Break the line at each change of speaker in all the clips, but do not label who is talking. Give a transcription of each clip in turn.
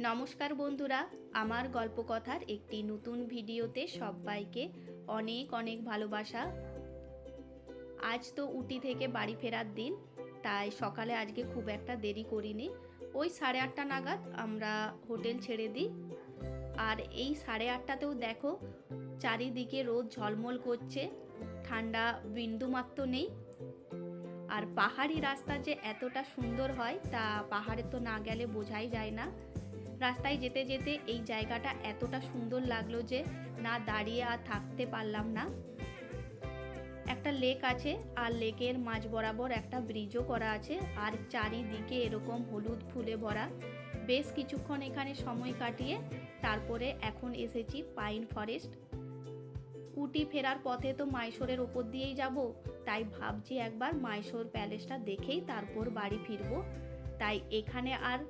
নমস্কার বন্ধুরা, আমার গল্পকথার একটি নতুন ভিডিওতে সবাইকে অনেক অনেক ভালোবাসা। আজ তো উটি থেকে বাড়ি ফেরার দিন, তাই সকালে আজকে খুব একটা দেরি করিনি। ওই 8:30 নাগাদ আমরা হোটেল ছেড়ে দিই। আর এই 8:30তেও দেখো চারিদিকে রোদ ঝলমল করছে, ঠান্ডা বিন্দুমাত্র নেই। আর পাহাড়ি রাস্তা যে এতটা সুন্দর হয় তা পাহাড়ে তো না গেলে বোঝাই যায় না। রাস্তায় যেতে যেতে এই জায়গাটা এতটা সুন্দর লাগলো যে না দাঁড়িয়ে আর থাকতে পারলাম না। একটা লেক আছে আর লেকের মাঝ বরাবর একটা ব্রিজও করা আছে, আর চারিদিকে এরকম হলুদ ফুলে ভরা। বেশ কিছুক্ষণ এখানে সময় কাটিয়ে তারপরে এখন এসেছি পাইন ফরেস্ট। উটি ফেরার পথে তো মাইশোরের ওপর দিয়েই যাব, তাই ভাবছি একবার মাইশোর প্যালেসটা দেখেই তারপর বাড়ি ফিরবো। তাই এখানে আর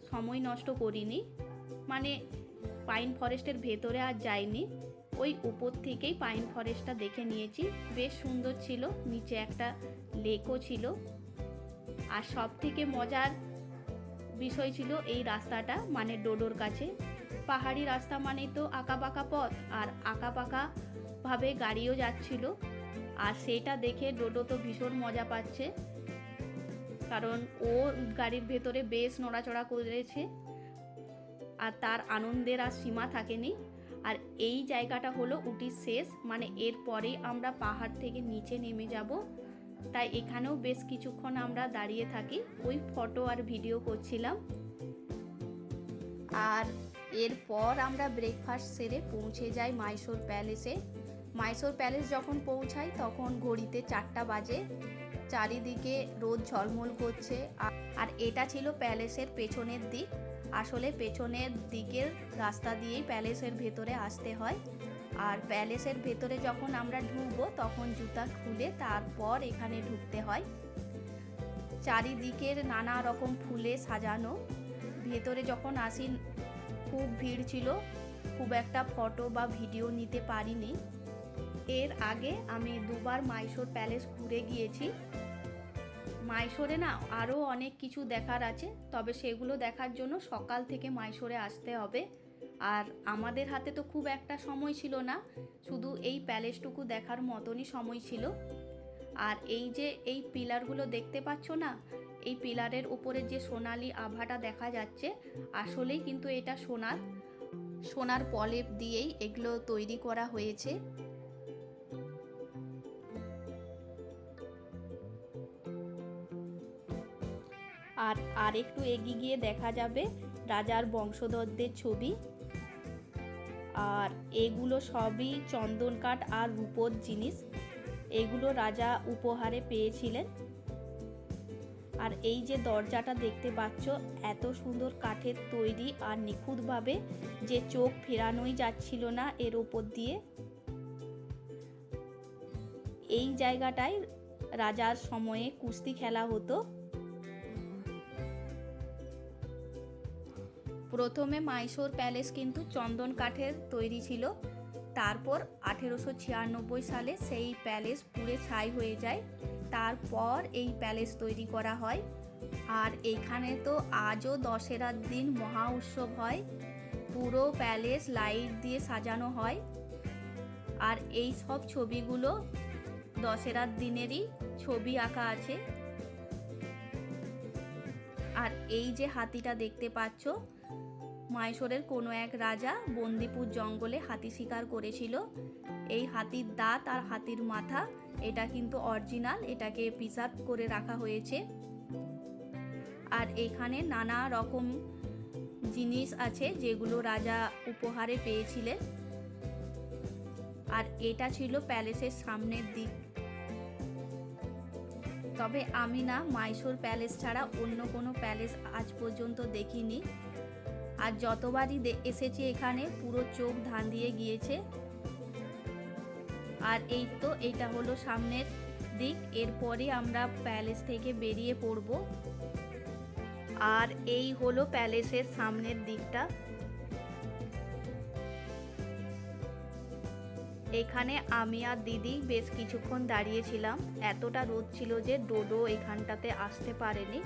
সময় নষ্ট করিনি, মানে পাইন ফরেস্টের ভেতরে আর যাইনি, ওই উপর থেকেই পাইন ফরেস্টটা দেখে নিয়েছি। বেশ সুন্দর ছিল, নিচে একটা লেকও ছিল। আর সব থেকে মজার বিষয় ছিল এই রাস্তাটা, মানে ডোডোর কাছে। পাহাড়ি রাস্তা মানে তো আঁকাবাঁকা পথ, আর আঁকাবাঁকা ভাবে গাড়িও যাচ্ছিল। আর সেটা দেখে ডোডো তো ভীষণ মজা পাচ্ছে, কারণ ও গাড়ির ভেতরে বেশ নড়াচড়া করেছে, আর তার আনন্দের আর সীমা থাকেনি। আর এই জায়গাটা হলো উটির শেষ, মানে এরপরেই আমরা পাহাড় থেকে নিচে নেমে যাব। তাই এখানেও বেশ কিছুক্ষণ আমরা দাঁড়িয়ে থাকি, ওই ফটো আর ভিডিও করছিলাম। আর এরপর আমরা ব্রেকফাস্ট সেরে পৌঁছে যাই মাইশোর প্যালেসে। মাইশোর প্যালেস যখন পৌঁছাই তখন ঘড়িতে 4টা বাজে, চারিদিকে রোদ ঝলমল করছে। আর এটা ছিল প্যালেসের পেছনের দিক। আসলে পেছনের দিকের রাস্তা দিয়েই প্যালেসের ভেতরে আসতে হয়। আর প্যালেসের ভেতরে যখন আমরা ঢুকবো তখন জুতা খুলে তারপর এখানে ঢুকতে হয়। চারিদিকের নানা রকম ফুলে সাজানো। ভেতরে যখন আসি খুব ভিড় ছিল, খুব একটা ফটো বা ভিডিও নিতে পারিনি। এর আগে আমি 2বার মাইশোর প্যালেস ঘুরে গিয়েছি। মাইশোরে না আরও অনেক কিছু দেখার আছে, তবে সেগুলো দেখার জন্য সকাল থেকে মাইশোরে আসতে হবে। আর আমাদের হাতে তো খুব একটা সময় ছিল না, শুধু এই প্যালেসটুকু দেখার মতনই সময় ছিল। আর এই যে এই পিলারগুলো দেখতে পাচ্ছ না, এই পিলারের উপরে যে সোনালি আভাটা দেখা যাচ্ছে, আসলেই কিন্তু এটা সোনার প্রলেপ দিয়েই এগুলো তৈরি করা হয়েছে। আর একটু এগিয়ে গিয়ে দেখা যাবে রাজার বংশধরদের ছবি। আর এগুলো সবই চন্দন কাঠ আর রূপোর জিনিস, এগুলো রাজা উপহারে পেয়েছিলেন। আর এই যে দরজাটা দেখতে পাচ্ছ, এত সুন্দর কাঠের তৈরি আর নিখুঁতভাবে যে চোখ ফেরানোই যাচ্ছিল না এর ওপর দিয়ে। এই জায়গাটায় রাজার সময়ে কুস্তি খেলা হতো। প্রথমে মাইশোর প্যালেস কিন্তু চন্দন কাঠের তৈরি ছিল, তারপর 1896 সালে সেই প্যালেস পুড়ে ছাই হয়ে যায়, তারপর এই প্যালেস তৈরি করা হয়। আর এখানে তো আজও দশেরার দিন মহা উৎসব হয়, পুরো প্যালেস লাইট দিয়ে সাজানো হয়। আর এই সব ছবিগুলো দশেরার দিনেরই ছবি আঁকা আছে। আর এই যে হাতিটা দেখতে পাচ্ছ, মাইশোরের কোনো এক রাজা বন্দিপুর জঙ্গলে হাতি শিকার করেছিল। এই হাতির দাঁত আর হাতির মাথা এটা কিন্তু অরিজিনাল, এটাকে প্রিজার্ভ করে রাখা হয়েছে। আর এখানে নানা রকম জিনিস আছে যেগুলো রাজা উপহারে পেয়েছিলেন। আর এটা ছিল প্যালেসের সামনের দিক। তবে আমি না মাইশোর প্যালেস ছাড়া অন্য কোনো প্যালেস আজ পর্যন্ত দেখিনি। আর যতবারই এসেছি এখানে পুরো চোখ ধান দিয়ে গিয়েছে। আর এই তো এটা হলো সামনের দিক, এরপরে আমরা প্যালেস থেকে বেরিয়ে পড়ব। আর এই হলো প্যালেসের সামনের দিকটা। এখানে আমি আর দিদি বেশ কিছুক্ষণ দাঁড়িয়েছিলাম। এতটা রোদ ছিল যে ডোডো এখানটাতে আসতে পারেনি।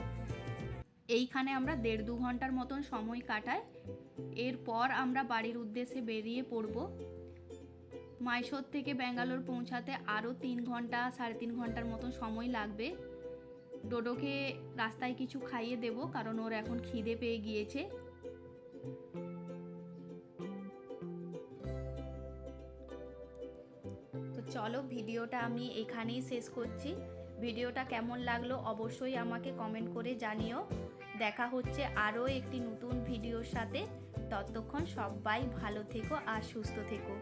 এইখানে আমরা 1.5-2 ঘন্টার মতন সময় কাটাই। এরপর আমরা বাড়ির উদ্দেশ্যে বেরিয়ে পড়ব। মাইসোর থেকে ব্যাঙ্গালোর পৌঁছাতে আরও 3 ঘন্টা 3.5 ঘন্টার মতন সময় লাগবে। ডোডোকে রাস্তায় কিছু খাইয়ে দেব, কারণ ওর এখন খিদে পেয়ে গিয়েছে। তো চলো, ভিডিওটা আমি এখানেই শেষ করছি। ভিডিওটা কেমন লাগলো অবশ্যই আমাকে কমেন্ট করে জানিও। দেখা হচ্ছে আরও একটি নতুন ভিডিওর সাথে। ততক্ষণ সবাই ভালো থেকো আর সুস্থ থেকো।